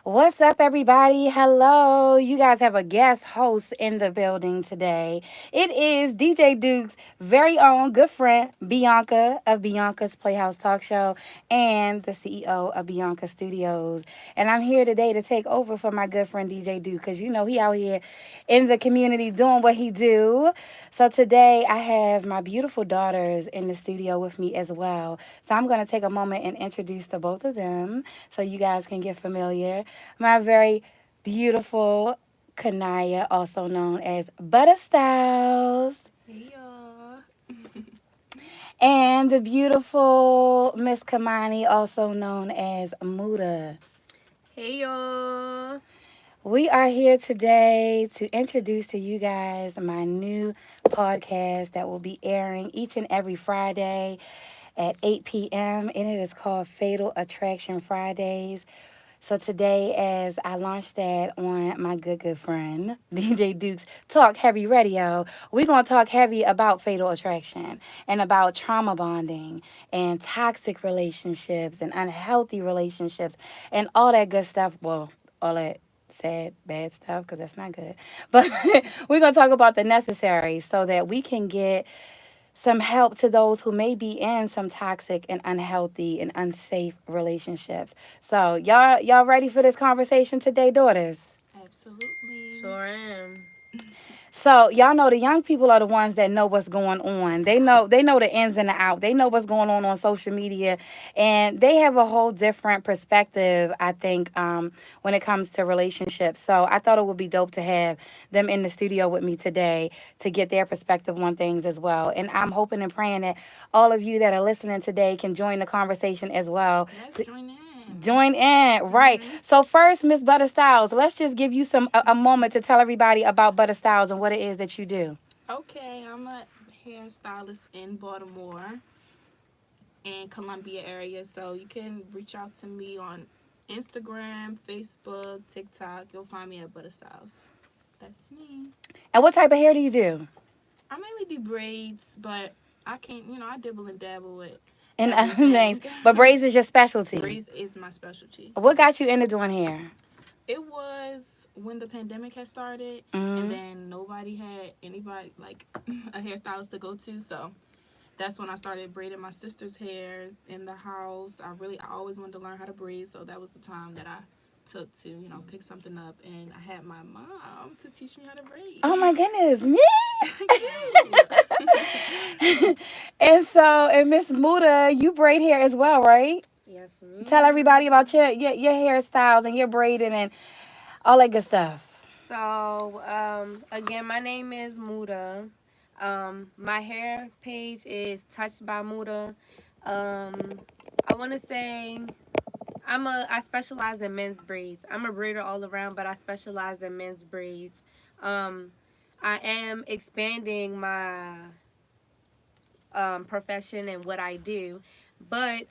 What's up, everybody? Hello. You guys have a guest host in the building today. It is DJ Duke's very own good friend, Bianca of Bianca's Playhouse Talk Show and the CEO of Bianca Studios. And I'm here today to take over for my good friend DJ Duke because you know he out here in the community doing what he do. So today I have my beautiful daughters in the studio with me as well. So I'm going to take a moment and introduce the both of them so you guys can get familiar. My very beautiful Kanaya, also known as Butter Styles, Hey y'all. and the beautiful Miss Kamani, also known as Muda. Hey y'all. We are here today to introduce to you guys my new podcast that will be airing each and every Friday at 8 p.m. and it is called Fatal Attraction Fridays. So today, as I launched that on my good friend DJ Duke's Talk Heavy Radio, we're gonna talk heavy about fatal attraction and about trauma bonding and toxic relationships and unhealthy relationships and all that good stuff. Well, all that sad, bad stuff because that's not good. But we're gonna talk about the necessary so that we can get some help to those who may be in some toxic and unhealthy and unsafe relationships. So y'all ready for this conversation today, daughters? Absolutely. Sure am. So y'all know the young people are the ones that know what's going on. They know the ins and the out. They know what's going on social media, and they have a whole different perspective. I think when it comes to relationships. So I thought it would be dope to have them in the studio with me today to get their perspective on things as well. And I'm hoping and praying that all of you that are listening today can join the conversation as well. Let's join in. Join in, right. So first, Miss Butter Styles, let's just give you a moment to tell everybody about Butter Styles and what it is that you do. Okay, I'm a hairstylist in Baltimore and Columbia area, so you can reach out to me on Instagram, Facebook, TikTok. You'll find me at Butter Styles. That's me. And what type of hair do you do? I mainly do braids, but I can't, I dibble and dabble with And other things, everything. but braids is your specialty. Braids is my specialty. What got you into doing hair? It was when the pandemic had started, and Mm-hmm. then nobody had anybody like a hairstylist to go to. So that's when I started braiding my sister's hair in the house. I always wanted to learn how to braid, so that was the time that I took to pick something up, and I had my mom to teach me how to braid. Oh my goodness, me. You. And Miss Muda, you braid hair as well, right? Yes, me. Tell everybody about your hairstyles and your braiding and all that good stuff. So, again, my name is Muda. My hair page is Touched by Muda. I want to say I specialize in men's braids. I'm a braider all around, but I specialize in men's braids. Um, I am expanding my profession and what I do, but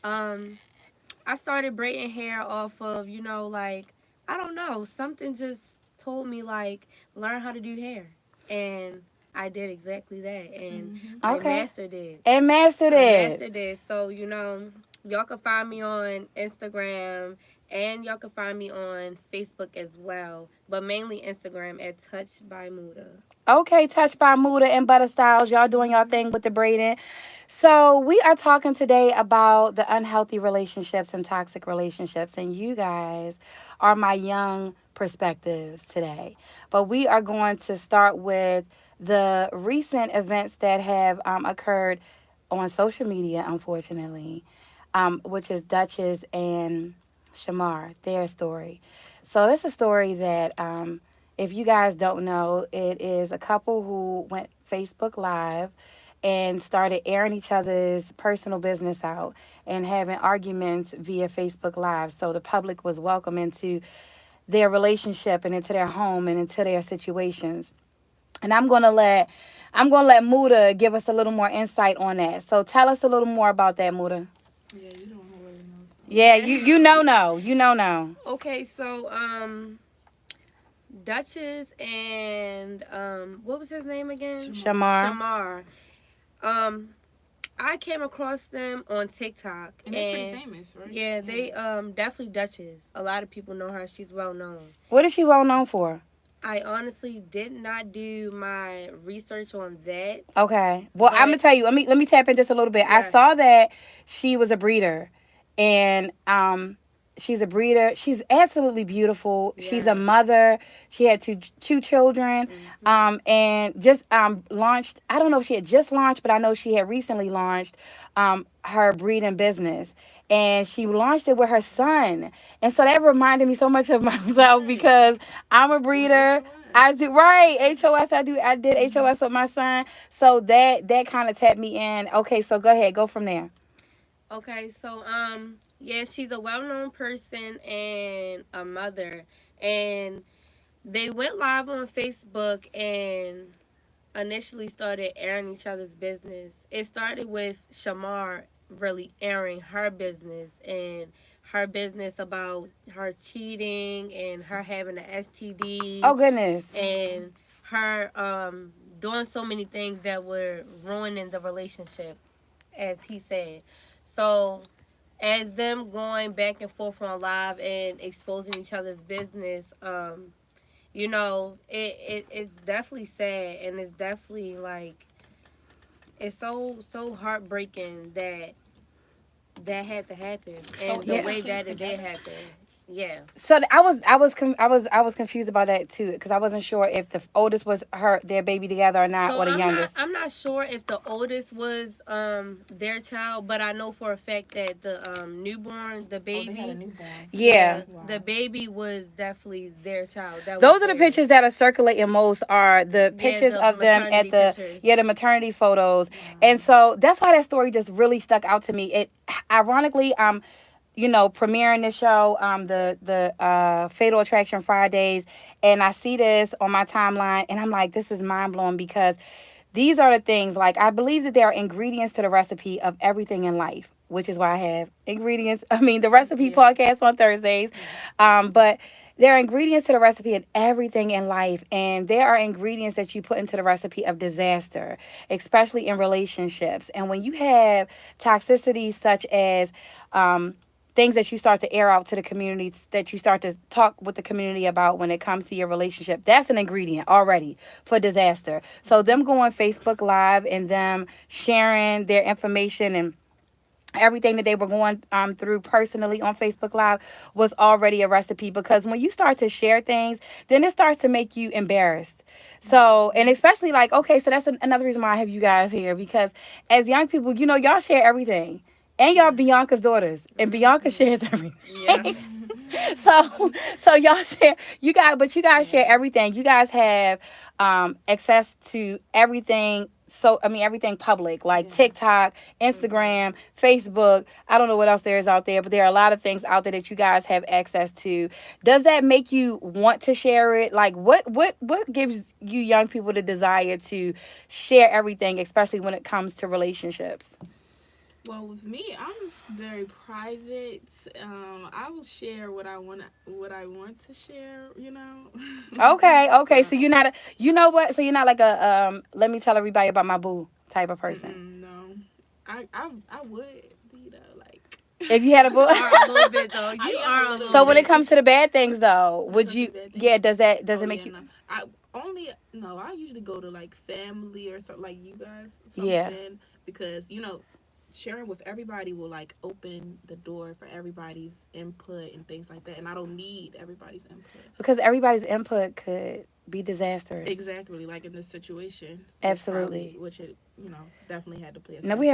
um, I started braiding hair off of, like, I don't know, something just told me, like, learn how to do hair. And I did exactly that. And I Okay. mastered it. And mastered I it. mastered it. So, y'all can find me on Instagram and y'all can find me on Facebook as well. But mainly Instagram at Touched by Muda. Okay, Touched by Muda and Butter Styles. Y'all doing y'all thing with the braiding. So we are talking today about the unhealthy relationships and toxic relationships. And you guys are my young perspectives today. But we are going to start with the recent events that have occurred on social media, unfortunately, which is Duchess and Shamar, their story. So this is a story that if you guys don't know, it is a couple who went Facebook Live and started airing each other's personal business out and having arguments via Facebook Live. So the public was welcome into their relationship and into their home and into their situations. And I'm gonna let Muda give us a little more insight on that. So tell us a little more about that, Muda. Yeah, you don't really know. So. Yeah, you know. Okay, so Duchess and what was his name again? Shamar. Shamar. Um I came across them on TikTok, And they're pretty famous, right? yeah, they definitely Duchess. A lot of people know her. She's well known. What is she well known for? I honestly did not do my research on that. Okay. Well, I'm gonna But tell you. Let me tap in just a little bit. I yes, saw that she was a breeder, and she's a breeder. She's absolutely beautiful. She's a yes. mother. She had two children, and just launched. I don't know if she had just launched, but I know she had recently launched her breeding business. And she launched it with her son. And so that reminded me so much of myself because I'm a With breeder. HOS. I do right HOS. I did HOS with my son, so that kind of tapped me in. Okay, so go ahead, go from there. Okay, so yeah, she's a well-known person and a mother, and they went live on Facebook and initially started airing each other's business. It started with Shamar really airing her business and her business about her cheating and her having an Oh STD goodness. and her doing so many things that were ruining the relationship, as he said. So as them going back and forth on live and exposing each other's business, it's definitely sad, and it's definitely like it's so heartbreaking that that had to happen, So and it the Yeah. all way came that it did together. happen. Yeah. So I was confused about that too because I wasn't sure if the oldest was their baby together or not So or the youngest. I'm not sure if the oldest was their child, but I know for a fact that the newborn, the Oh, they had a baby, newborn. Yeah. yeah, Wow. the baby was definitely their child. That was Those are the theirs. pictures that are circulating most are the Yeah, pictures the of them at maternity the pictures. the maternity photos. Wow. And so that's why that story just really stuck out to me. It ironically premiering this show, the Fatal Attraction Fridays, and I see this on my timeline, and I'm like, this is mind blowing because these are the things. Like I believe that there are ingredients to the recipe of everything in life, which is why I have ingredients. I mean, the recipe Yeah. podcast on Thursdays, but. There are ingredients to the recipe of everything in life, and there are ingredients that you put into the recipe of disaster, especially in relationships. And when you have toxicity such as things that you start to air out to the community, that you start to talk with the community about when it comes to your relationship, that's an ingredient already for disaster. So them going Facebook Live and them sharing their information and everything that they were going through personally on Facebook Live was already a recipe because when you start to share things, then it starts to make you embarrassed. So, and especially like, okay, so that's another reason why I have you guys here because as young people, y'all share everything. And y'all Yeah. Bianca's daughters, and Bianca shares everything. Yes. so so y'all share but you guys Yeah. share everything. You guys have access to everything. So I mean everything public like Yeah. TikTok, Instagram, Facebook. I don't know what else there is out there, but there are a lot of things out there that you guys have access to. Does that make you want to share it? Like what gives you young people the desire to share everything, especially when it comes to relationships? Well, with me, I'm very private. I will share what I want to share. You know. Okay. So, So you're not you know what? So you're not like a let me tell everybody about my boo type of person. no, I would be though. Like, If you had a You boo. are a little bit though. You I am are a a little little So when it bit. comes to the bad things though, when it would comes to you bad things. yeah, does Oh it make yeah, you no. I only no. I usually go to like family or something like you guys, yeah. something because sharing with everybody will like open the door for everybody's input and things like that, and I don't need everybody's input. Because everybody's input could be disastrous. Exactly, like in this situation, Absolutely. which it definitely had to play a Now factor. we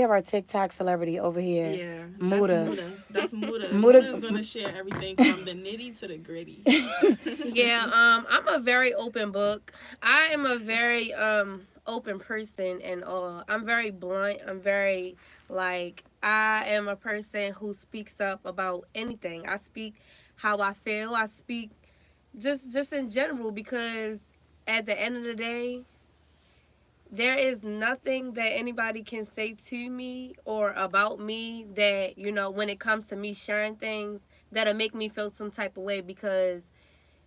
have our TikTok celebrity over here. Yeah, that's Muda. Muda. That's Muda. Muda's Muda gonna share everything from the nitty to the gritty. Yeah, I'm a very open book. I am a very open person and all. I'm very blunt. I'm very like I am a person who speaks up about anything. I speak how I feel. I speak just in general because at the end of the day, there is nothing that anybody can say to me or about me that, when it comes to me sharing things that'll make me feel some type of way because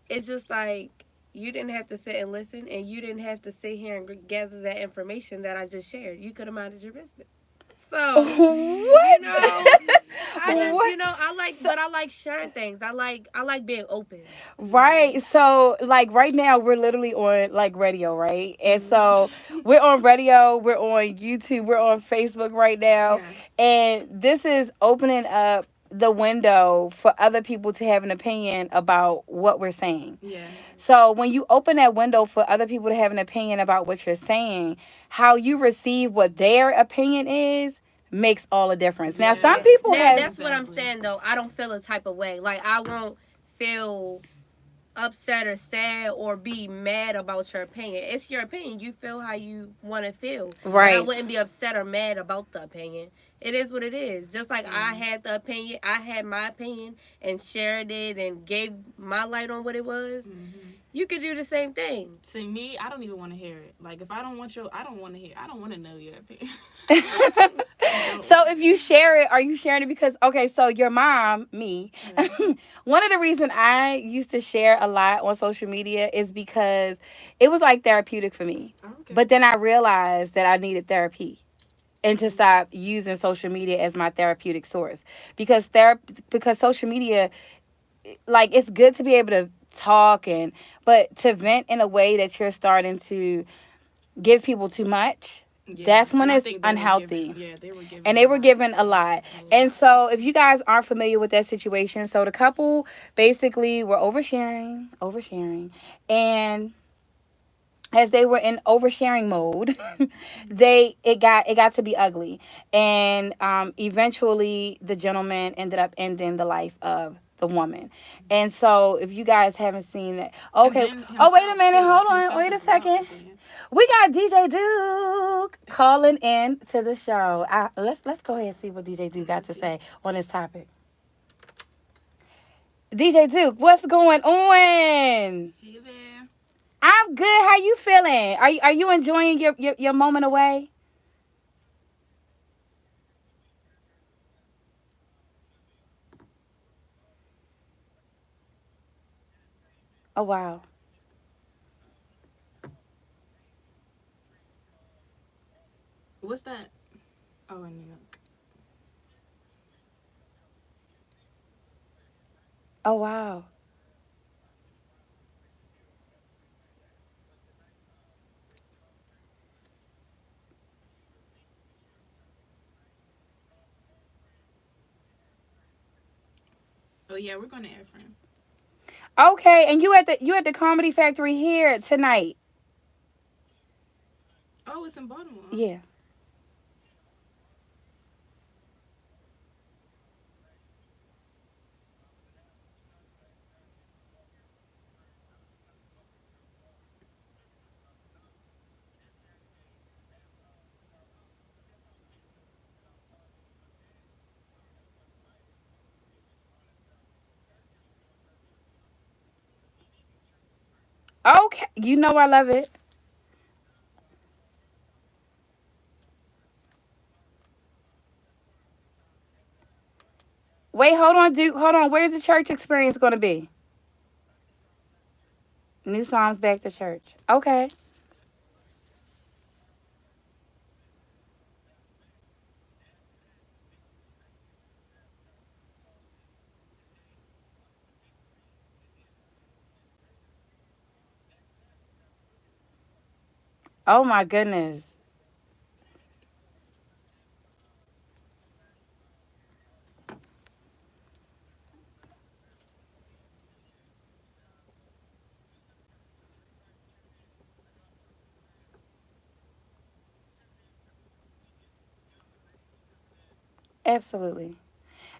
it's just like you didn't have to sit and listen, and you didn't have to sit here and gather that information that I just shared. You could have minded your business. So, you What? know, I just, What? I like, So, but I like sharing things. I like being open. right. So, like right now, we're literally on like radio, right? And so Mm-hmm. we're on radio, we're on YouTube, we're on Facebook right now. Yeah. And this is opening up the window for other people to have an opinion about what we're saying. Yeah. So, when you open that window for other people to have an opinion about what you're saying, how you receive what their opinion is makes all the difference. Now, some Yeah. Yeah. people Now have. that's what I'm Exactly. saying though. I don't feel a type of way. Like I won't feel upset or sad or be mad about your opinion. It's your opinion. You feel how you want to feel. And I Right. wouldn't be upset or mad about the opinion. It is what it is. Just like I Yeah. had the opinion, I had my opinion and shared it and gave my light on what it was. Mm-hmm. You could do the same thing. See me, I don't even want to hear it. Like if I don't want your, I don't want to hear. I don't want to know your opinion. I don't. So if you share it, are you sharing it because okay, so your mom, me, Yeah. one of the reasons I used to share a lot on social media is because it was like therapeutic for me. Okay. But then I realized that I needed therapy and to stop using social media as my therapeutic source because social media, like, it's good to be able to talk and but to vent in a way that you're starting to give people too much, Yeah, that's when and I it's think they were unhealthy. given. Yeah, they were given And a they were lot. given a lot. A And lot. so if you guys aren't familiar with that situation, so the couple basically were oversharing, and as they were in oversharing mode, it got to be ugly, and eventually the gentleman ended up ending the life of the woman. And so if you guys haven't seen that, And okay. then Oh, wait a himself minute, too. hold on, Himself wait a as well second. at the end. We got DJ Duke calling in to the show. Let's go ahead and see what DJ Duke got Let's to see. say on this topic. DJ Duke, what's going on? Hey there. I'm good. How you feeling? Are you enjoying your moment away? Oh wow. What's that? Oh, in New York. Oh wow. Oh yeah, we're going to Ephraim. Okay, and you at the Comedy Factory here tonight. Oh, it's in Baltimore. Yeah. Okay. You know I love it. Wait, hold on, Duke. Hold on. Where's the church experience going to be? New Songs Back to Church. Okay. Oh my goodness. Absolutely.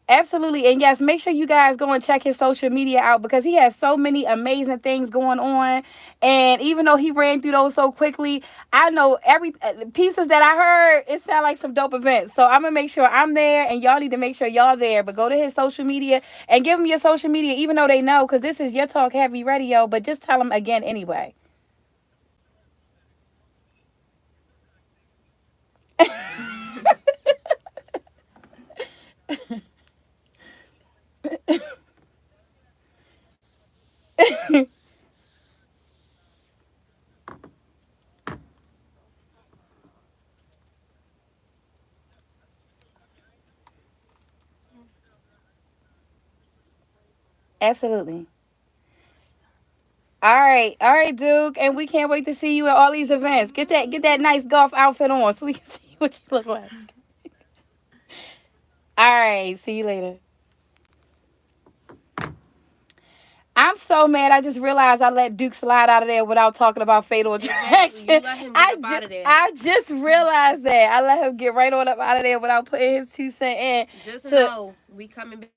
Absolutely. And yes, make sure you guys go and check his social media out because he has so many amazing things going on. And even though he ran through those so quickly, I know every pieces that I heard, it sound like some dope events. So I'm going to make sure I'm there and y'all need to make sure y'all there. But go to his social media and give them your social media, even though they know because this is Your Talk Heavy Radio. But just tell them again anyway. Absolutely. All right, Duke, and we can't wait to see you at all these events. Get that nice golf outfit on so we can see what you look like. All right, see you later. I'm so mad. I just realized I let Duke slide out of there without talking about Fatal Exactly. Attraction. You let him get up out of there. I just realized that I let him get right on up out of there without putting his 2 cents in. Just So know we coming back.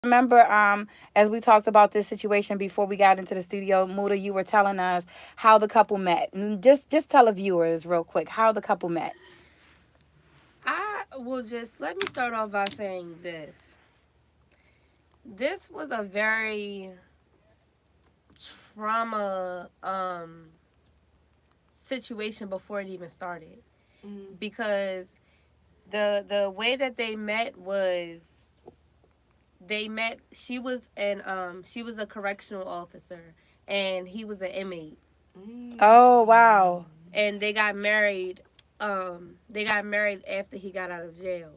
remember, as we talked about this situation before we got into the studio, Muda, you were telling us how the couple met. And just tell the viewers real quick how the couple met. I will just let me start off by saying this. This was a very trauma situation before it even started Mm. because the way that they met was they met she was a correctional officer and he was an inmate Mm. Oh wow. and they got married after he got out of jail.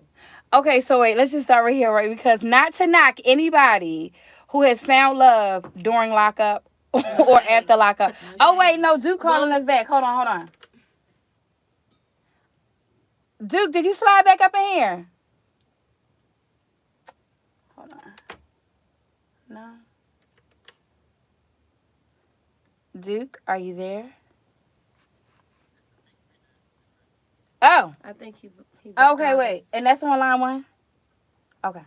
Okay, so wait, let's just start right here, right? Because not to knock anybody who has found love during lockup or Nothing. after lockup. Oh wait, no, Duke calling Well, us back. Hold on. Duke, did you slide back up in here? Hold on. No. Duke, are you there? Oh, I think he okay, blocked us. wait. And that's on line one? Okay.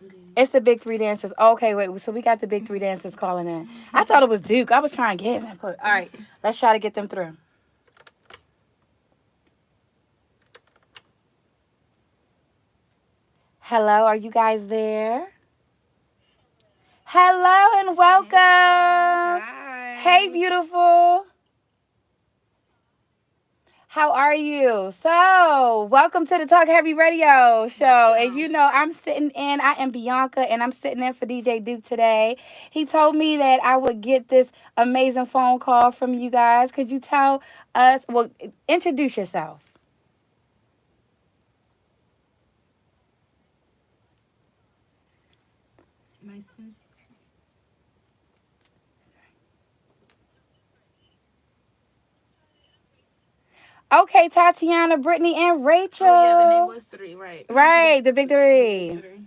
Mm. It's the big three dancers. Okay, wait. So we got the big three dancers calling in. I thought it was Duke. I was trying to get his input. All right, let's try to get them through. Hello, are you guys there? Hello and welcome. Hey, Hi. beautiful. How are you? So, welcome to the Talk Heavy Radio show. And you Welcome. know, I am Beyonka, and I'm sitting in for DJ Duke today. He told me that I would get this amazing phone call from you guys. Could you tell us, well, introduce yourself? Nice to Okay, Tatiana, Brittany, and Oh yeah, the name Rachel. was three, right? Right, the big The big three. three.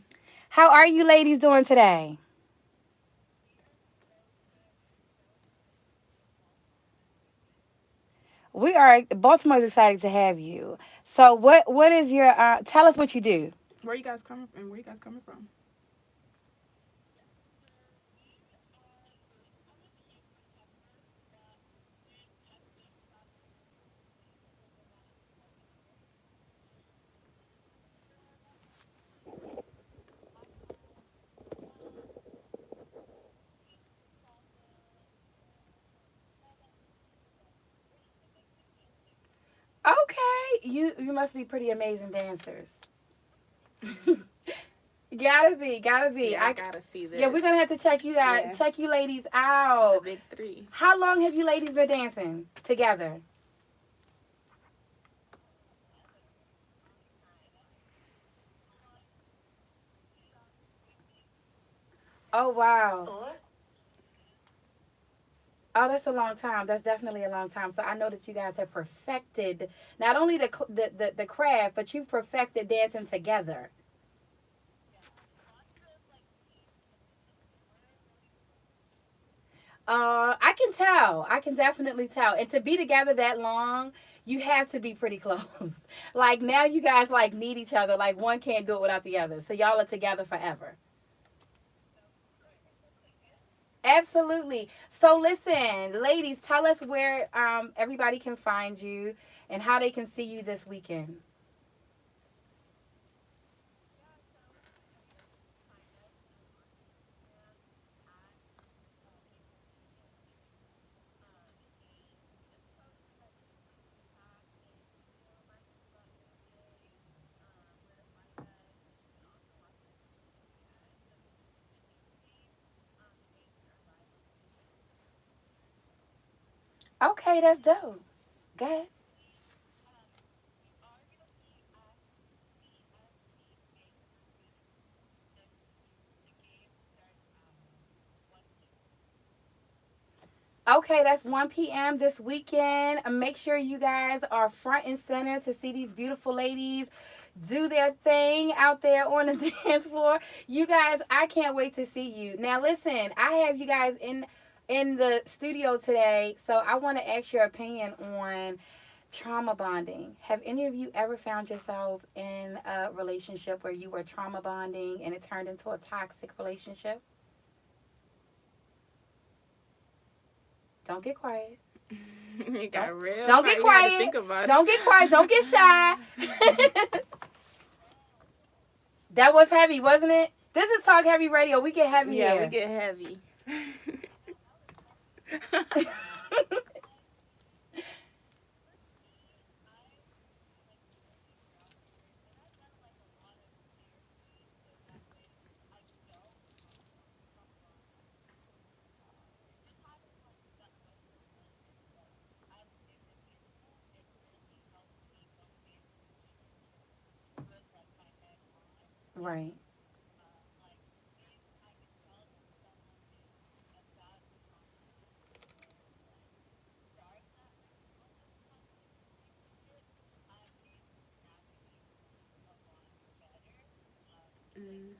How are you ladies doing today? We are Baltimore's excited to have you. So what is your tell us what you do? Where you guys coming from? Where you guys coming from? Okay, you must be pretty amazing dancers. Gotta be. Yeah, I gotta see Yeah, this. we're gonna have to check you out, Yeah, check you ladies the out. big three. How long have you ladies been dancing together? Oh wow. Oh, that's a long time. That's definitely a long time. So I know that you guys have perfected not only the craft, but you've perfected dancing together. I can tell. I can definitely tell. And to be together that long, you have to be pretty close. Like now, you guys like need each other. Like one can't do it without the other. So y'all are together forever. Absolutely. So listen, ladies, tell us where everybody can find you and how they can see you this weekend. Okay, that's dope. Go ahead. Okay, that's 1 p.m. this weekend. Make sure you guys are front and center to see these beautiful ladies do their thing out there on the dance floor. You guys, I can't wait to see you. Now, listen, I have you guys in the studio today, so I want to ask your opinion on trauma bonding. Have any of you ever found yourself in a relationship where you were trauma bonding and it turned into a toxic relationship? Don't get quiet. You Don't got real don't quiet. get You had to quiet. think about Don't get quiet. Don't get shy. That was heavy, wasn't it? This is Talk Heavy Radio. We get heavy Yeah, we here. get heavy. Right. Mm,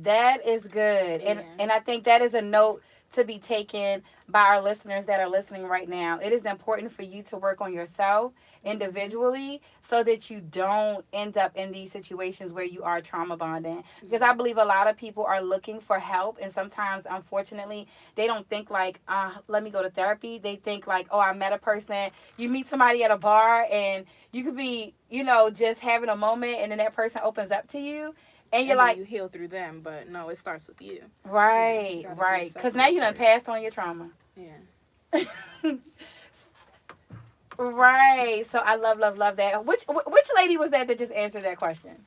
That is good. yeah. And I think that is a note to be taken by our listeners that are listening right now. It is important for you to work on yourself Mhm. individually so that you don't end up in these situations where you are trauma bonding. Because I Yeah. believe a lot of people are looking for help, and sometimes unfortunately they don't think like, let me go to therapy. They think like, oh, I met a person. You meet somebody at a bar and you could be, just having a moment, and then that person opens up to you and you're And then like, you heal through them, but no, it starts with you. Yeah, you right, gotta be right. Because now separate you done first. passed on your trauma. Yeah. Right. So I love, love, love that. Which lady was that just answered that question?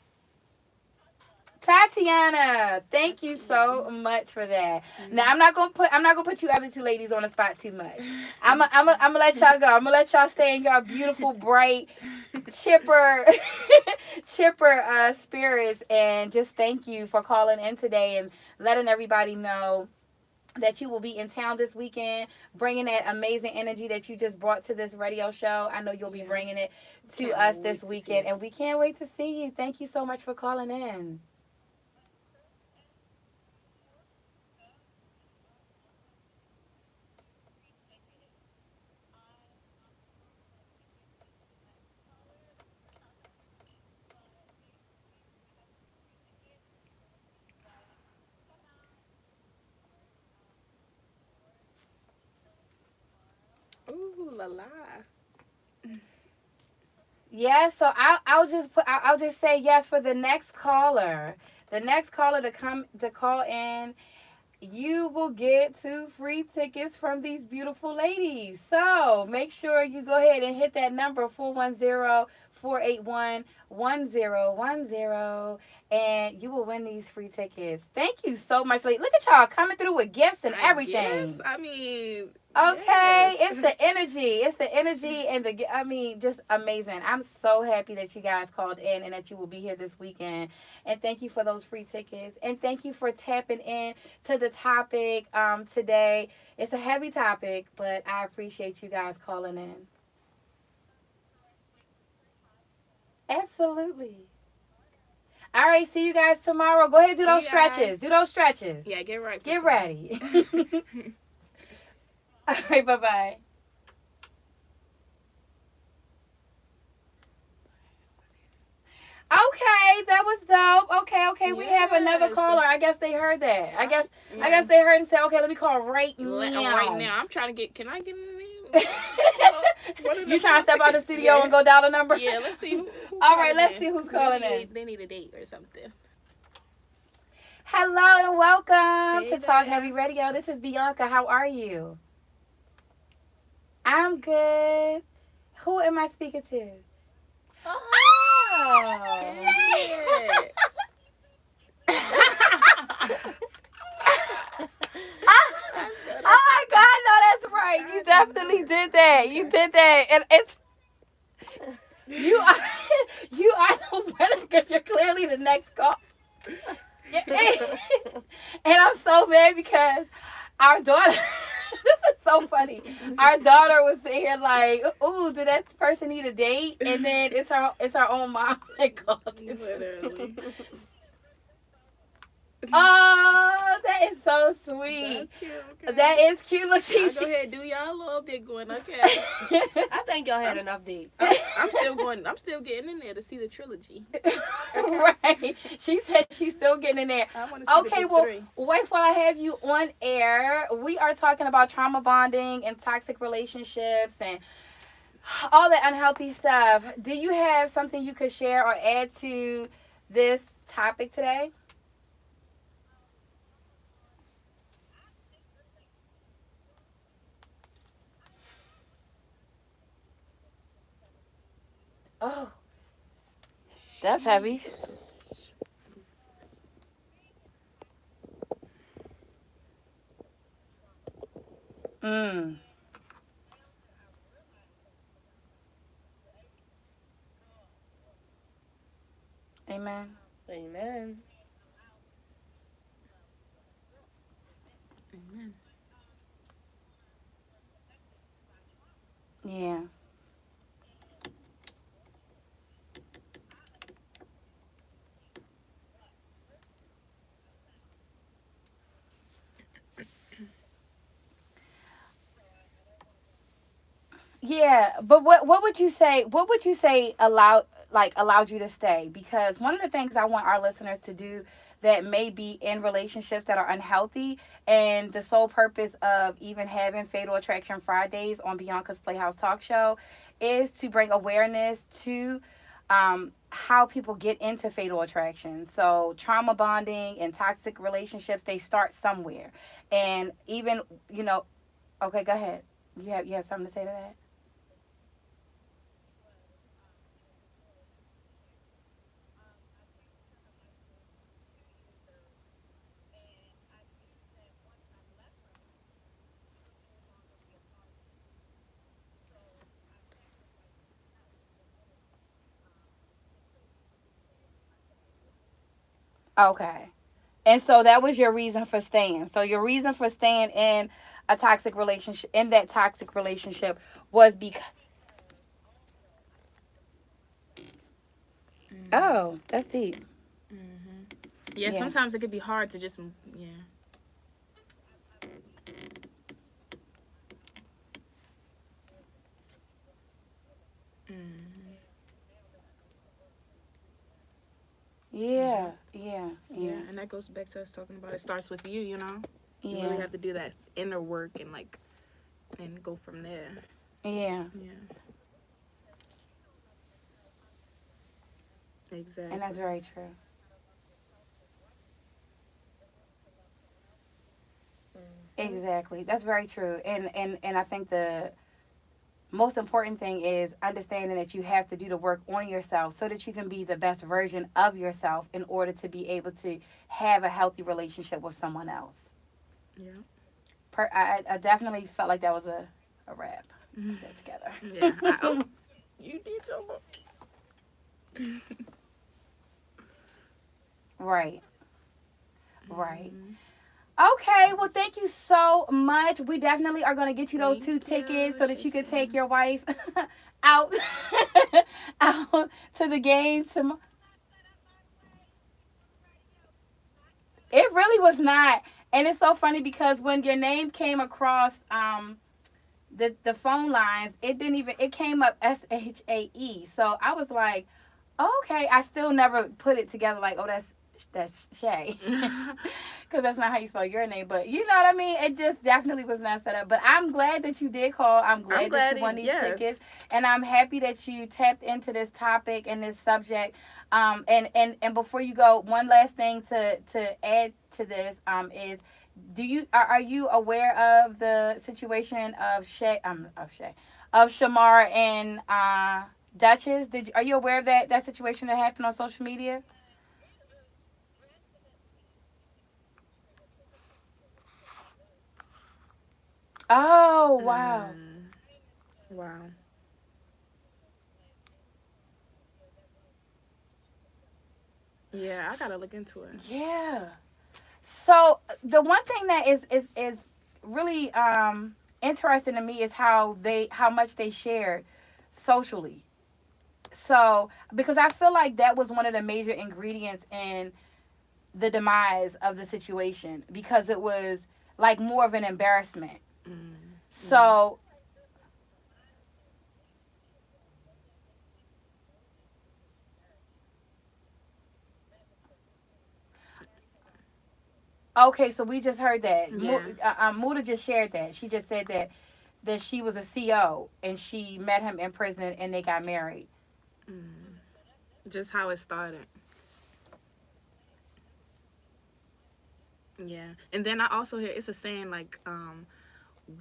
Tatiana, thank you so Tati. much for that. Now Mm. I'm not gonna put you other two ladies on the spot too much. I'm gonna let y'all go. I'm gonna let y'all stay in your beautiful, bright, chipper, chipper spirits, and just thank you for calling in today and letting everybody know that you will be in town this weekend, bringing that amazing energy that you just brought to this radio show. I know you'll be Yeah. bringing it to Can't us this wait to see weekend, it. and we can't wait to see you. Thank you so much for calling in. Ooh la la. Yes, so I'll just say yes for the next caller. The next caller to call in, you will get 2 free tickets from these beautiful ladies. So make sure you go ahead and hit that number 410-481-1010, and you will win these free tickets. Thank you so much. Look at y'all coming through with gifts and I guess. everything. I mean, Okay, yes. it's the energy. It's the energy and I mean, just amazing. I'm so happy that you guys called in and that you will be here this weekend. And thank you for those free tickets. And thank you for tapping in to the topic today. It's a heavy topic, but I appreciate you guys calling in. Absolutely. All right, see you guys tomorrow. Go ahead, do See those you stretches. Do guys. those stretches. Yeah, get right for Get tomorrow. ready. All right, bye-bye. Okay, that was dope. Okay, okay, we have another Yes. caller. I guess they heard that. I I, guess I yeah. guess they heard and said, okay, let me call right Right now. now, I'm trying to get. Can I get in there? What are the You trying to step out the studio Yeah. and go dial the number? Yeah. Let's see who All right, calling let's in. see who's calling Maybe in. they need a date or something. Hello and welcome Hey to Talk Heavy there. Radio. This is Bianca. How are you? I'm good. Who am I speaking to? Oh Oh. shit! did that. You Okay. did that, and it's you are you are the winner because you're clearly the next call. And I'm so mad because our daughter. This is so funny. Our daughter was sitting here like, "Ooh, did that person need a date?" And then it's her own mom that called into. Literally. Oh, that is so sweet. That's cute. Okay. That is cute. Look, Y'all go ahead, do y'all little big one, okay? I think y'all had enough dates. I'm still going. I'm still getting in there to see the trilogy. Right. She said she's still getting in there. I want to see the Okay, big well, three. wait while I have you on air. We are talking about trauma bonding and toxic relationships and all that unhealthy stuff. Do you have something you could share or add to this topic today? Oh, that's heavy. Mm. Amen. Amen. Amen. Yeah. Yeah, but what would you say? What would you say allowed you to stay? Because one of the things I want our listeners to do that may be in relationships that are unhealthy, and the sole purpose of even having Fatal Attraction Fridays on Bianca's Playhouse talk show is to bring awareness to how people get into fatal attraction. So trauma bonding and toxic relationships, they start somewhere, and even okay, go ahead. You have something to say to that? Okay. And so that was your reason for staying. So your reason for staying in a toxic relationship, in that toxic relationship, was because. Oh, that's deep. Mm-hmm. Yeah. Yeah. Sometimes it could be hard to just. Yeah. Mm-hmm. Yeah. Yeah. Yeah, Yeah. and that goes back to us talking about it starts with you. You really Yeah. have to do that inner work and and go from there. Yeah. Yeah. And that's Exactly. very true. Mhm. Exactly. That's very true. And I think the most important thing is understanding that you have to do the work on yourself so that you can be the best version of yourself in order to be able to have a healthy relationship with someone else. Yeah. I definitely felt like that was a wrap. Put that Yeah. Oh, together. you did so much. Right, right. Mhm. Okay, well, thank you so much. We definitely are going to get you those Thank two you, tickets so that you can take Shisha. your wife out out to the game. It really was not, and it's so funny because when your name came across the phone lines, it didn't even it came up SHAE. So I was like, okay. I still never put it together like, oh, that's Shay. Because that's not how you spell your name. But you know what I mean? It just definitely was not set up. But I'm glad that you did call. I'm I'm glad that you glad won it. these Yes. tickets. And I'm happy that you tapped into this topic and this subject. And before you go, one last thing to add to this is are you aware of the situation of Shamar and Duchess? Are you aware of that situation that happened on social media? Oh wow. Mm. Wow. Yeah, I gotta look into it. Yeah. So the one thing that is really interesting to me is how much they shared socially. So because I feel like that was one of the major ingredients in the demise of the situation because it was like more of an embarrassment. Yeah. So okay, so we just heard that Yeah. Muda just shared that. She just said that she was a CO and she met him in prison and they got married. Mm. Just how it started. Yeah. And then I also hear it's a saying like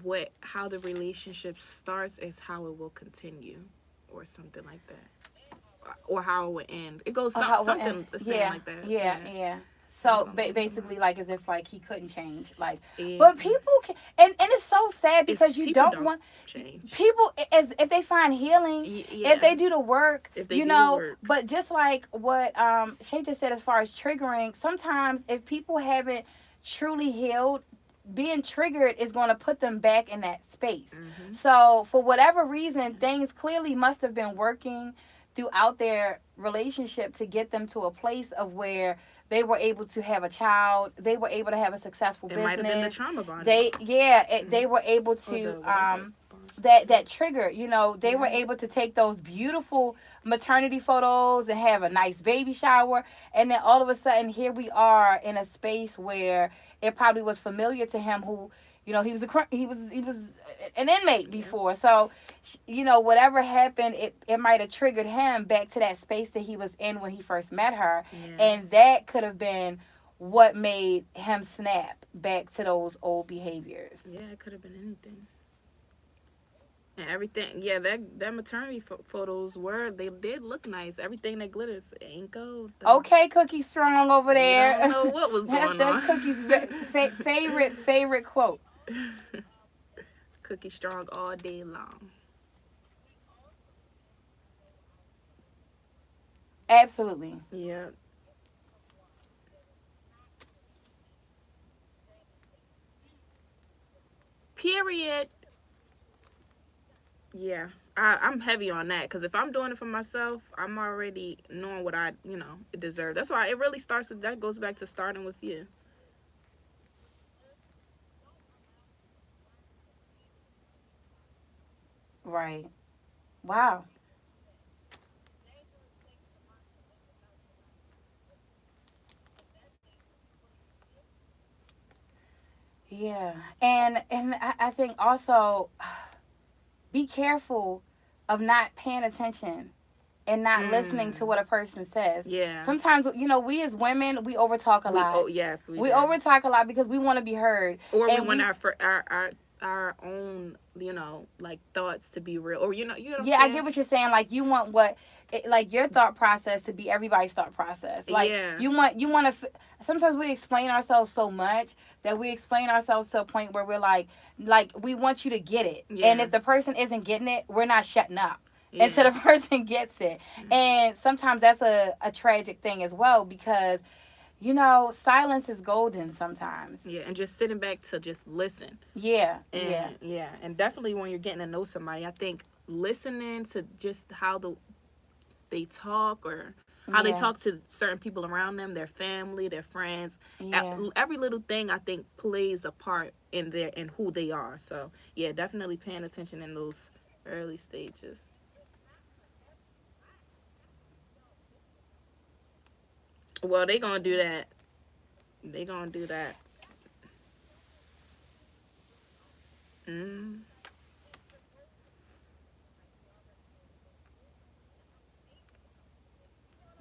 what how the relationship starts is how it will continue or something like that. Or how it will end. It goes something the saying Yeah, like that. yeah, Yeah. yeah. I'm So gonna look them basically, up. like as if like he couldn't change, like, Yeah. but people can, and it's so sad It's because you people don't don't want change. people as if they find healing, if Yeah. they do the work, If they you do the know. work. But just like what Shay just said, as far as triggering, sometimes if people haven't truly healed, being triggered is going to put them back in that space. Mhm. So for whatever reason, things clearly must have been working throughout their relationship to get them to a place of where they were able to have a child, they were able to have a successful It might have been the business. trauma bonding. They yeah, they Mhm. were able Or to the whatever. that trigger, you know, they were Yeah. able to take those beautiful maternity photos and have a nice baby shower, and then all of a sudden here we are in a space where it probably was familiar to him who, you know, he was an inmate Yeah. before. So you know, whatever happened, it might have triggered him back to that space that he was in when he first met her, Yeah. and that could have been what made him snap back to those old behaviors. Yeah, it could have been anything. And everything, yeah, that maternity photos were they did look nice. Everything that glitters ain't gold though. Okay, Cookie Strong over We don't there. know what was going That's on. Cookie's favorite quote. Cookie strong all day long. Absolutely. Yeah. Period. Yeah. I'm heavy on that because if I'm doing it for myself, I'm already knowing what I, deserve. That's why it really starts with that goes back to starting with you. Right. Wow. Yeah. And I think also be careful of not paying attention and not listening to Mm. what a person says. Yeah. Sometimes, you know, we as women, we overtalk a We lot. oh yes, we We do. overtalk a lot because we want to be heard. Or we And want we our own, like thoughts to be real. Or you know what I'm yeah, I saying? get what you're saying. Like you want like your thought process to be everybody's thought process. Like Yeah. you want to. Sometimes we explain ourselves so much that we explain ourselves to a point where we're like we want you to get it. And Yeah. if the person isn't getting it, we're not shutting up until Yeah. the person gets it. And sometimes that's a tragic thing as well because you know silence is golden sometimes. Yeah, and just sitting back to just listen. Yeah, yeah, And yeah, and definitely when you're getting to know somebody, I think listening to just how they talk or how they yeah, talk to certain people around them, their family, their friends, yeah. every little thing I think plays a part in their in who they are. So yeah, definitely paying attention in those early stages. Well, they gonna do that. They gonna do that. Mm.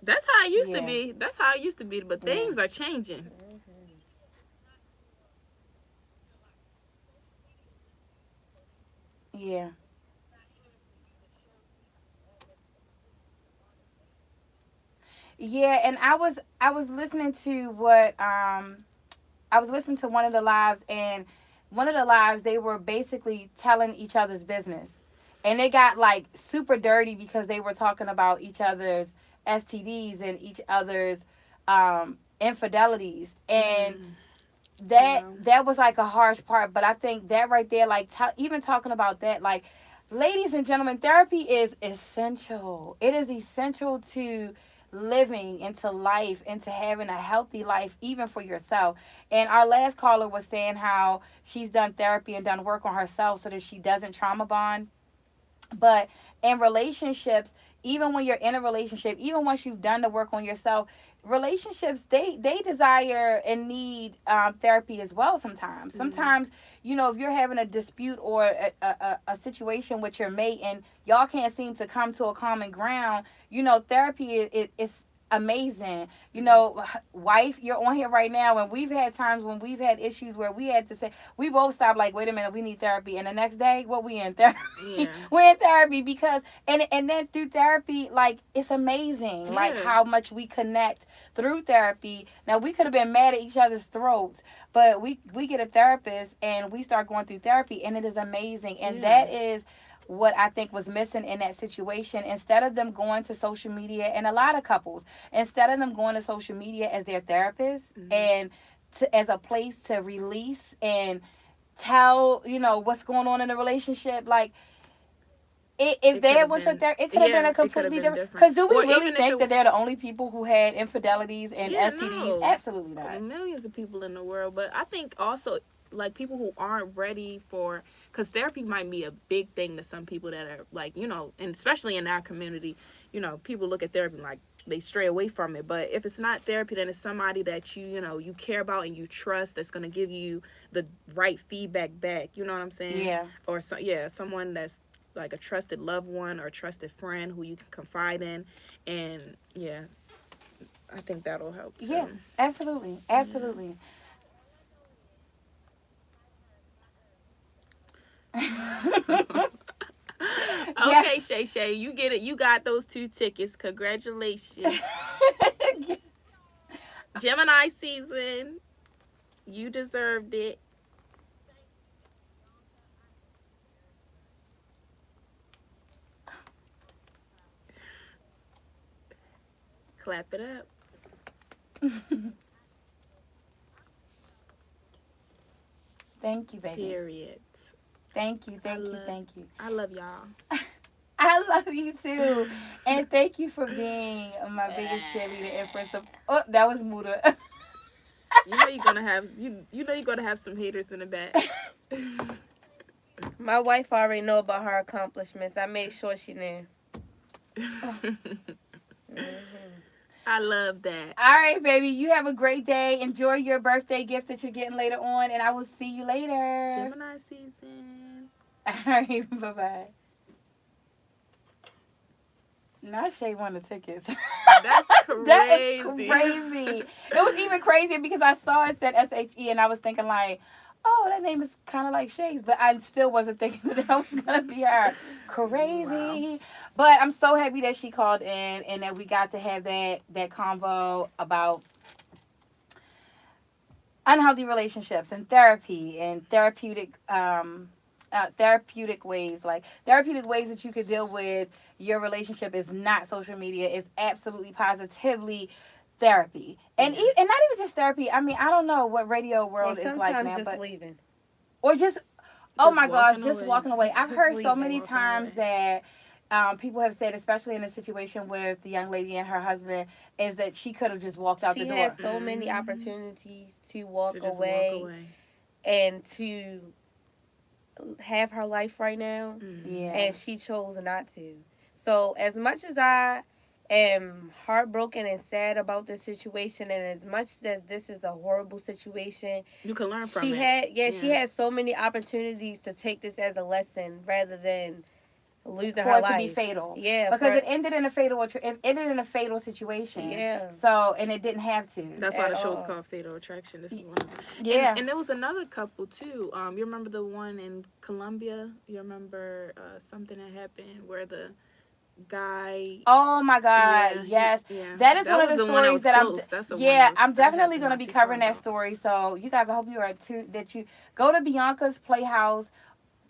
That's how it used to Yeah, be. That's how it used to be. But yeah, things are changing. yeah. Yeah, and I was listening to what I was listening to one of the lives, and one of the lives they were basically telling each other's business. and it got like super dirty because they were talking about each other's STDs and each other's infidelities, and that Wow. that was like a harsh part. But I think that right there, like even talking about that, like, ladies and gentlemen, therapy is essential. It is essential to living, into life, into having a healthy life, even for yourself. And our last caller was saying how she's done therapy and done work on herself so that she doesn't trauma bond. But in relationships, even when you're in a relationship, even once you've done the work on yourself, relationships, they desire and need therapy as well. Sometimes, if you're having a dispute or a situation with your mate and y'all can't seem to come to a common ground, therapy is amazing. Wife, you're on here right now, and we've had times when we've had issues where we had to say, we both stopped, like, wait a minute, we need therapy. And the next day, well, we in therapy. Yeah. We're in therapy because, and then through therapy, like, it's amazing, like, Yeah. how much we connect through therapy. Now, we could have been mad at each other's throats, but we get a therapist and we start going through therapy, and it is amazing. And Yeah. that is what I think was missing in that situation. Instead of them going to social media, and a lot of couples, instead of them going to social media as their therapist and as a place to release and tell, what's going on in the relationship, like, if It they could had have went to been, therapy, it could have been yeah, a it could have completely been different. different. Because do we Or really even if think it, that they're the only people who had infidelities and yeah, STDs? no, Absolutely not. millions of people in the world. But I think also, like, people who aren't ready for, because therapy might be a big thing to some people that are, like, and especially in our community, people look at therapy like they stray away from it. But if it's not therapy, then it's somebody that you care about and you trust, that's going to give you the right feedback back. You know what I'm saying? Yeah. Or someone that's like a trusted loved one or a trusted friend who you can confide in. And yeah, I think that'll help too. Yeah, absolutely. Absolutely. Yeah. Okay, Shay Shay, you get it. You got those 2 tickets. Congratulations. Gemini season. You deserved it. Clap it up. Thank you, baby. Period. Thank you. Thank you. I love y'all. I love you too. And thank you for being my biggest cheerleader and for some. Oh, that was Muda. You know you're gonna have you're gonna have some haters in the back. My wife already know about her accomplishments. I made sure she knew. I love that. All right, baby. You have a great day. Enjoy your birthday gift that you're getting later on, and I will see you later. Gemini season. All right. Bye bye. Not Shay won the tickets. That's crazy. That is crazy. It was even crazier because I saw it said SHE, and I was thinking like, oh, that name is kind of like Shay's, but I still wasn't thinking that was gonna be her. Crazy. Wow. But I'm so happy that she called in and that we got to have that convo about unhealthy relationships and therapy and therapeutic ways, like therapeutic ways that you could deal with your relationship is not social media. It's absolutely positively therapy, and and not even just therapy. I mean, I don't know what radio world is like sometimes now, just but leaving. or just oh Just my gosh, walking just away. walking away. I've Just heard so leaving. many Walking times away. that people have said, especially in a situation with the young lady and her husband, is that she could have just walked out She the door. had so many opportunities to walk To just away walk away. and to have her life right now, Yeah. and she chose not to. So as much as I am heartbroken and sad about this situation, and as much as this is a horrible situation, You can learn from she it. she had so many opportunities to take this as a lesson rather than losing For her it to life. be fatal. Yeah, Because it ended in a fatal situation. Yeah. So, and it didn't have to. That's why the At show's all. called Fatal Attraction. This is one of them. Yeah. And there was another couple too. You remember the one in Colombia? You remember something that happened where the guy? Oh my God! Yeah, yes, yeah. that is That one of was the the one that stories was that I'm. close. That's the one Yeah, that I'm definitely happened going to not be too far covering that ago. story. So you guys, I hope you are too. That you go to Bianca's Playhouse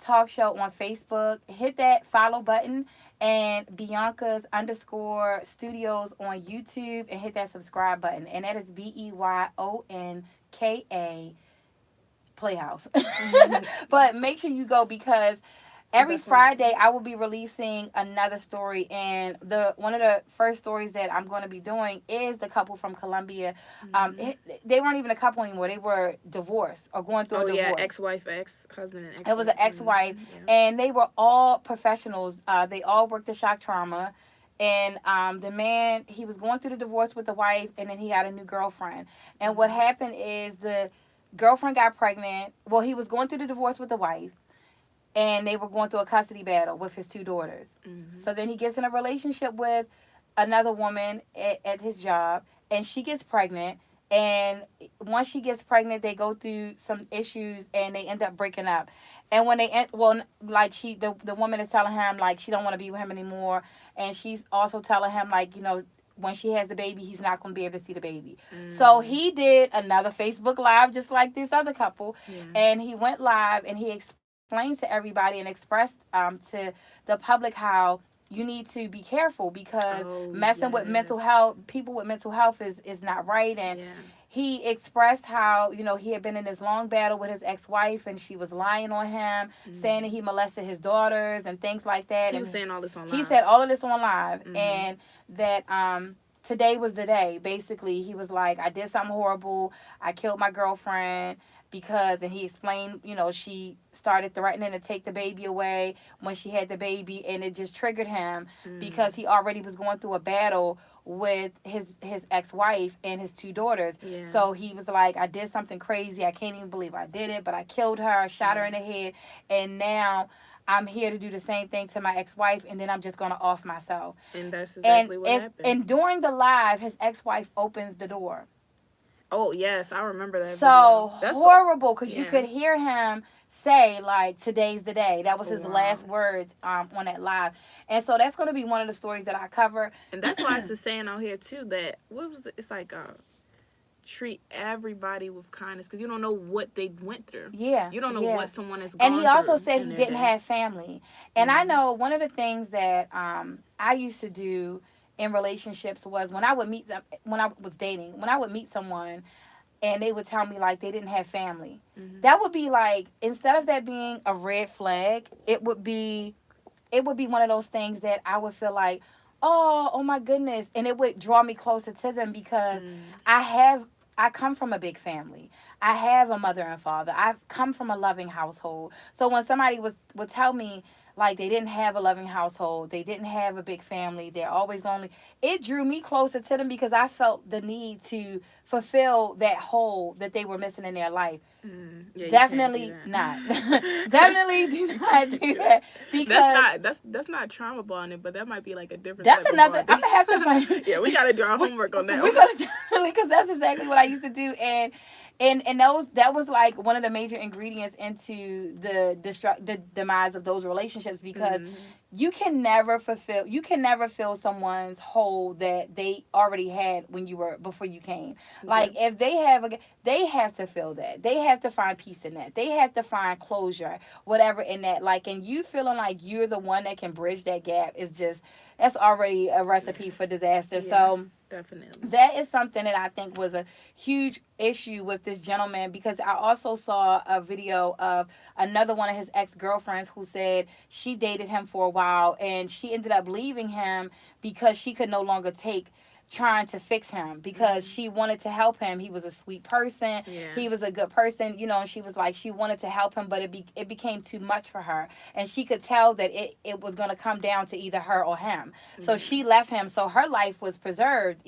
Talk Show on Facebook. Hit that follow button, and Beyonka's underscore studios on YouTube, and hit that subscribe button. And that is Beyonka Playhouse. But make sure you go, because every That's right. Friday I will be releasing another story, and the one of the first stories that I'm going to be doing is the couple from Colombia. They weren't even a couple anymore; they were divorced or going through Oh a yeah, divorce. ex-wife, ex-husband, and It was an ex-wife. ex-wife, Yeah. and they were all professionals. They all worked the shock trauma. And the man, he was going through the divorce with the wife, and then he got a new girlfriend. And what happened is the girlfriend got pregnant. Well, he was going through the divorce with the wife, and they were going through a custody battle with his two daughters. So then he gets in a relationship with another woman at his job, and she gets pregnant. And once she gets pregnant, they go through some issues, and they end up breaking up. And when like the woman is telling him like she don't want to be with him anymore, and she's also telling him like, when she has the baby, he's not going to be able to see the baby. So he did another Facebook Live just like this other couple, and he went live and he explained to everybody and expressed to the public how you need to be careful, because messing with mental health, people with mental health is not right. And he expressed how, he had been in this long battle with his ex-wife, and she was lying on him, saying that he molested his daughters and things like that. He was saying all this on live. He said all of this on live, and that today was the day. Basically, he was like, I did something horrible. I killed my girlfriend because, and he explained, she started threatening to take the baby away when she had the baby, and it just triggered him because he already was going through a battle with his ex-wife and his two daughters. So he was like, I did something crazy. I can't even believe I did it, but I killed her, shot her in the head, and now I'm here to do the same thing to my ex-wife, and then I'm just going to off myself. And that's exactly what happened. And during the live, his ex-wife opens the door. Oh, yes, I remember that. So horrible, because you could hear him say, like, today's the day. That was his last words on that live. And so that's going to be one of the stories that I cover. And that's why it's a saying out here, too, that, it's like, treat everybody with kindness, because you don't know what they went through. Yeah. You don't know what someone is going through. And he also said he didn't have family. And I know one of the things that I used to do in relationships was when I would meet them, when I was dating, when I would meet someone and they would tell me like they didn't have family, that would be like, instead of that being a red flag, it would be one of those things that I would feel like, oh my goodness, and it would draw me closer to them, because I come from a big family. I have a mother and father. I've come from a loving household. So when somebody would tell me like they didn't have a loving household, they didn't have a big family, they're always lonely, it drew me closer to them, because I felt the need to fulfill that hole that they were missing in their life. Definitely not. Definitely do not do that, because that's not trauma bonding, but that might be like a different. That's type another. Of I'm gonna have to find. Yeah, we gotta do our homework on that. We gotta definitely, because that's exactly what I used to do, and that was like one of the major ingredients into the demise of those relationships, because you can never fill someone's hole that they already had before you came. Like if they have to fill that. They have to find peace in that. They have to find closure, whatever in that. Like, and you feeling like you're the one that can bridge that gap is just, that's already a recipe for disaster. Yeah, so definitely. that is something that I think was a huge issue with this gentleman, because I also saw a video of another one of his ex-girlfriends who said she dated him for a while and she ended up leaving him because she could no longer take trying to fix him, because she wanted to help him. He was a sweet person. He was a good person, and she was like, she wanted to help him, but it became too much for her. And she could tell that it was going to come down to either her or him. So she left him. So her life was preserved,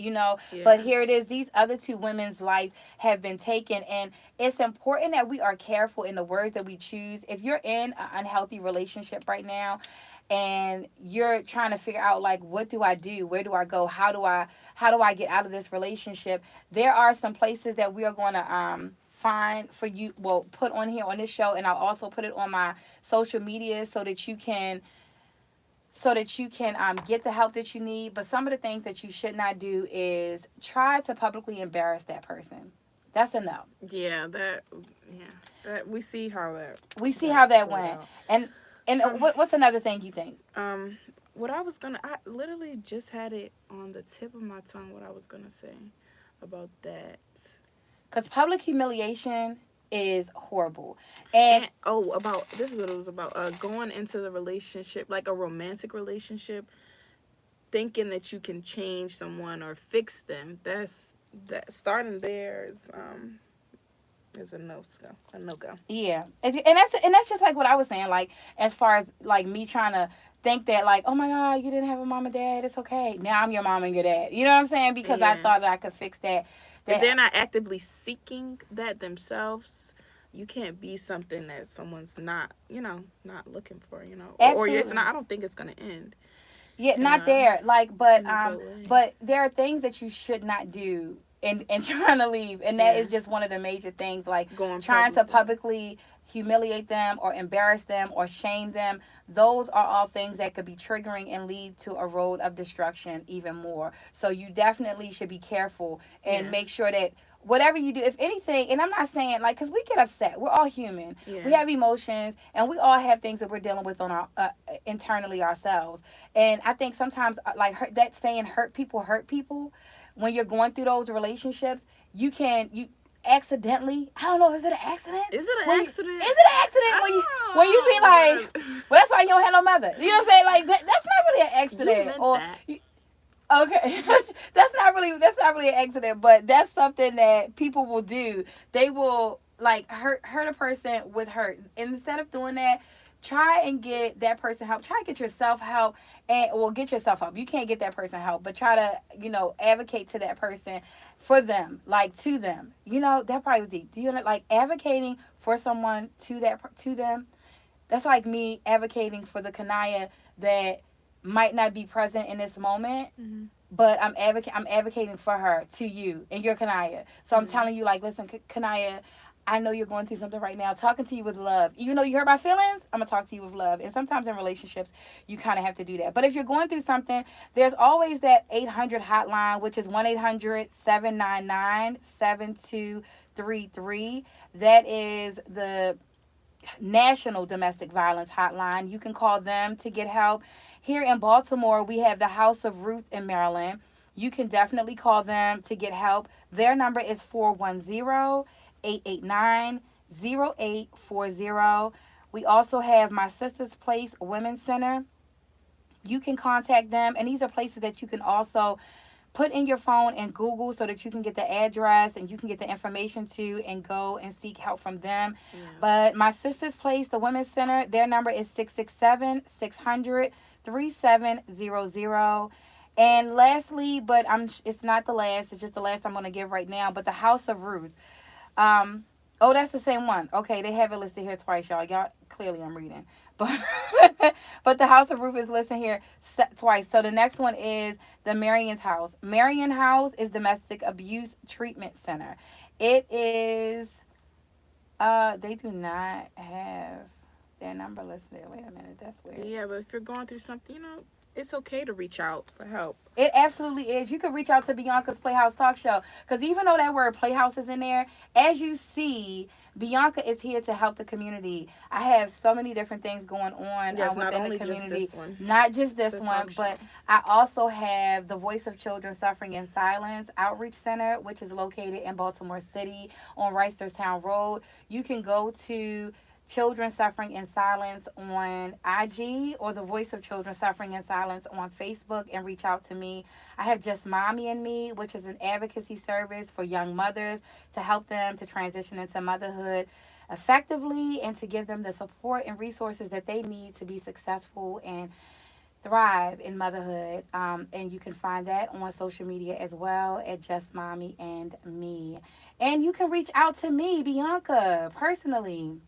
But here it is. These other two women's life have been taken. And it's important that we are careful in the words that we choose. If you're in an unhealthy relationship right now, and you're trying to figure out like, what do I do? Where do I go? How do I get out of this relationship? There are some places that we are going to find for you. Well, put on here on this show, and I'll also put it on my social media so that you can get the help that you need. But some of the things that you should not do is try to publicly embarrass that person. That's a no. Yeah, We see how that We see how that played went. out. And Um, what's another thing you think? what I literally just had it on the tip of my tongue. What I was gonna say about that. Because public humiliation is horrible. And And oh, about this is what it was about. Going into the relationship, like a romantic relationship, thinking that you can change someone or fix them. That starting there is a no go. yeah, and that's just like what I was saying. Like as far as like me trying to think that like, oh my God, you didn't have a mom and dad. It's okay. Now I'm your mom and your dad. You know what I'm saying? Because I Yeah. thought that I could fix that. If they're That not actively seeking that themselves, you can't be something that someone's not, not looking for, or it's absolutely. not. I don't think it's gonna end Yeah, in not a there. Like, in a good way. but there are things that you should not do in trying to leave, and that Yeah, is just one of the major things. Like going trying to public with it. publicly humiliate them or embarrass them or shame them. Those are all things that could be triggering and lead to a road of destruction even more. So you definitely should be careful and Yeah, make sure that whatever you do, if anything, and I'm not saying like, because we get upset, we're all human, we yeah, have emotions, and we all have things that we're dealing with on our internally ourselves. And I think sometimes like that saying hurt people, when you're going through those relationships, you accidentally, I don't know, is it an accident? Is it When an you, is accident? it an accident when you be like, well, that's why you don't have no mother. You know what I'm saying? Like that's not really an You accident. meant Or that. okay, that's not really an accident, but that's something that people will do. They will like hurt a person with hurt. And instead of doing that, try and get that person help. Try to get yourself help, and well, get yourself help. You can't get that person help, but try to advocate to that person for them, like to them. That probably was deep. Do you know, like advocating for someone to them? That's like me advocating for the Kanaya that might not be present in this moment, Mm-hmm. but I'm advocating for her to you and your Kanaya. So I'm Mm-hmm. telling you, like, listen, Kanaya, I know you're going through something right now. Talking to you with love. Even though you hurt my feelings, I'm gonna talk to you with love. And sometimes in relationships, you kind of have to do that. But if you're going through something, there's always that 800 hotline, which is 1-800-799-7233. That is the National Domestic Violence Hotline. You can call them to get help. Here in Baltimore, we have the House of Ruth in Maryland. You can definitely call them to get help. Their number is 410-889-0840. We also have My Sister's Place Women's Center. You can contact them, and these are places that you can also put in your phone and Google so that you can get the address and you can get the information to and go and seek help from them. Yeah. But My Sister's Place, the Women's Center, their number is 667-600-3700. And lastly, but it's not the last, it's just the last I'm going to give right now, but the House of Ruth. Um, oh, that's the same one. Okay, they have it listed here twice, y'all. Y'all clearly I'm reading, but but the House of Ruth is listed here twice. So the next one is the Marion's House. Marion House is Domestic Abuse Treatment Center. It is. They do not have their number listed. Wait a minute, that's weird. Yeah, but if you're going through something, it's okay to reach out for help. It absolutely is. You could reach out to Bianca's Playhouse Talk Show. Because even though that word Playhouse is in there, as you see, Bianca is here to help the community. I have so many different things going on Yes, not within only the just community. this one. Not just this The one, talk show. but I also have the Voice of Children Suffering in Silence Outreach Center, which is located in Baltimore City on Reisterstown Road. You can go to Children Suffering in Silence on IG or the Voice of Children Suffering in Silence on Facebook and reach out to me. I have Just Mommy and Me, which is an advocacy service for young mothers to help them to transition into motherhood effectively and to give them the support and resources that they need to be successful and thrive in motherhood. And you can find that on social media as well at Just Mommy and Me. And you can reach out to me, Bianca, personally.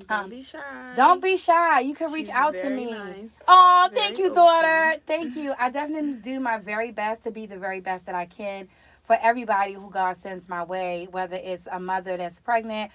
Don't be shy. Don't be shy. You can reach She's out to very me. nice. Oh, thank Very you, open. daughter. Thank you. I definitely do my very best to be the very best that I can for everybody who God sends my way, whether it's a mother that's pregnant,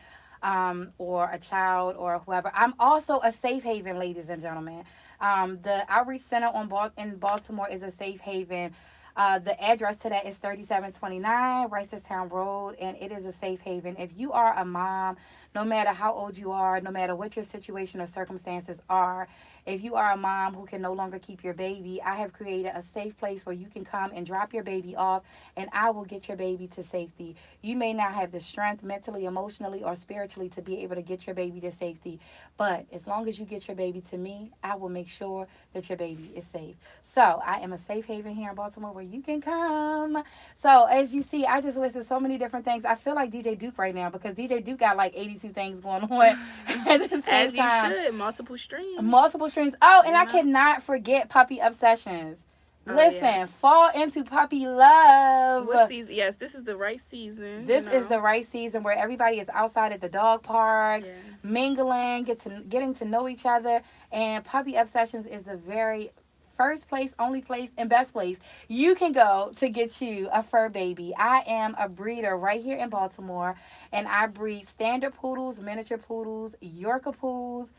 or a child or whoever. I'm also a safe haven, ladies and gentlemen. The Outreach Center in Baltimore is a safe haven. The address to that is 3729 Ricestown Road, and it is a safe haven. If you are a mom, no matter how old you are, no matter what your situation or circumstances are, if you are a mom who can no longer keep your baby, I have created a safe place where you can come and drop your baby off, and I will get your baby to safety. You may not have the strength mentally, emotionally, or spiritually to be able to get your baby to safety, but as long as you get your baby to me, I will make sure that your baby is safe. So I am a safe haven here in Baltimore where you can come. So as you see, I just listed so many different things. I feel like DJ Duke right now because DJ Duke got like 82 things going on at the same As you time. should. Multiple streams. Multiple streams. Oh, and I Yeah. cannot forget Puppy Obsessions. Oh, Listen, yeah. fall into puppy love. What season? Yes, this is the right season. This is the right season where everybody is outside at the dog parks, Yeah. mingling, getting to know each other. And Puppy Obsessions is the very first place, only place, and best place you can go to get you a fur baby. I am a breeder right here in Baltimore, and I breed standard poodles, miniature poodles, Yorker poodles,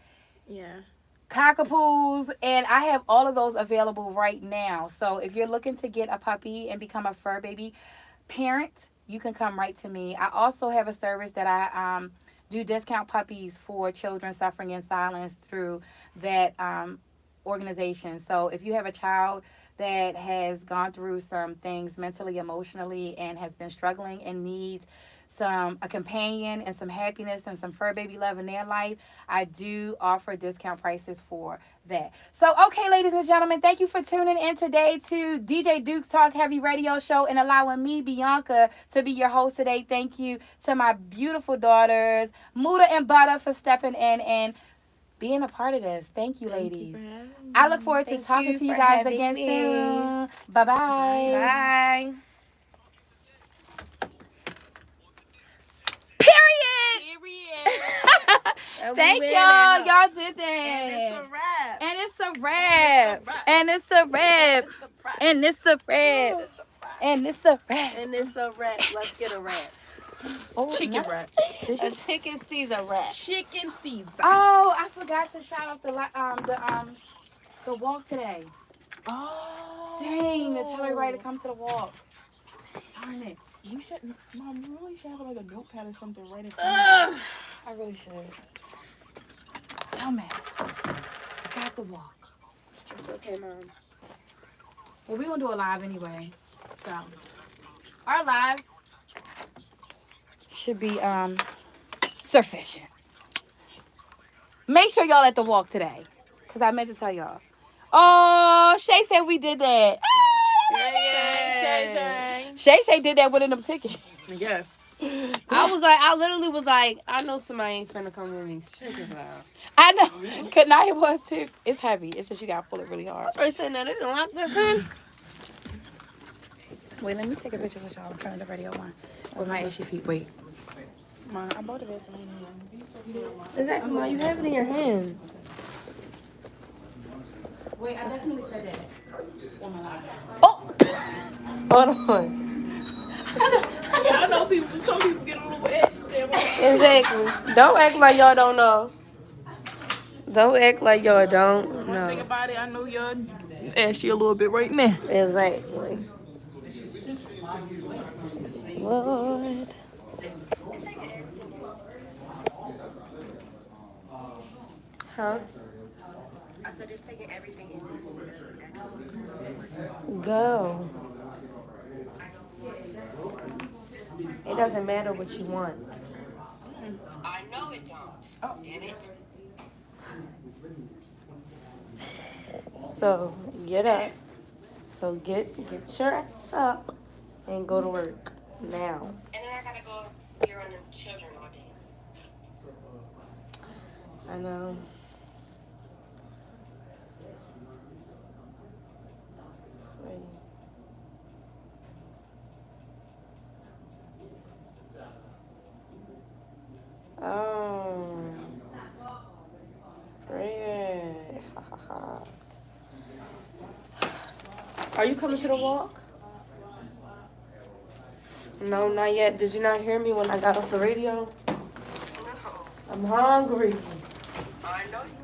Yeah. cockapoos, and I have all of those available right now. So if you're looking to get a puppy and become a fur baby parent, you can come right to me. I also have a service that I do discount puppies for children suffering in silence through that organization. So if you have a child that has gone through some things mentally, emotionally, and has been struggling and needs a companion and some happiness and some fur baby love in their life, I do offer discount prices for that. So, okay, ladies and gentlemen, thank you for tuning in today to DJ Duke's Talk Heavy Radio Show and allowing me, Beyonka, to be your host today. Thank you to my beautiful daughters, Muda and Butter, for stepping in and being a part of this. Thank you, ladies. I look forward to talking to you guys again soon. Bye-bye. Bye. Thank y'all. Y'all did that. And it's a wrap. And it's a wrap. And it's a wrap. And it's a wrap. And it's a wrap. And it's a wrap. Let's get a wrap. Oh, Chicken wrap. A chicken Caesar wrap. Chicken Caesar. Oh, I forgot to shout out the walk today. Oh. Dang, to tell everybody to come to the walk. Darn it. You should, Mom, you really should have like a notepad or something right in front I really should. So mad. Got the walk. It's okay, Mom. Well, we're going to do a live anyway. So, our lives should be sufficient. Make sure y'all at the walk today. Because I meant to tell y'all. Oh, Shay said we did that. Shay did that with them tickets. Yes. I literally was like, I know somebody ain't finna come with me. Chickens out. I know. Kanaya was too. It's heavy. It's just you gotta pull it really hard. I said, no, they didn't lock this in. Wait, let me take a picture with y'all in front of the radio one. With my itchy feet. Wait. Mom, I bought the best one. Exactly, Mom. You have it in your hand. Wait, I definitely said that. Oh! Hold on. I know people, some people get a little extra. Exactly. Don't act like y'all don't know. Don't act like y'all don't One thing know. about it, I know y'all ashy a little bit right now. Exactly. Lord. Huh? I said it's taking everything in this. Go. It doesn't matter what you want. I know it don't. Oh, damn it. So get up. So get your ass up and go to work now. And then I gotta go here on the children all day. I know. Sweet. Oh. Great. Ha ha ha. Are you coming to the walk? No, not yet. Did you not hear me when I got off the radio? No. I'm hungry. I know you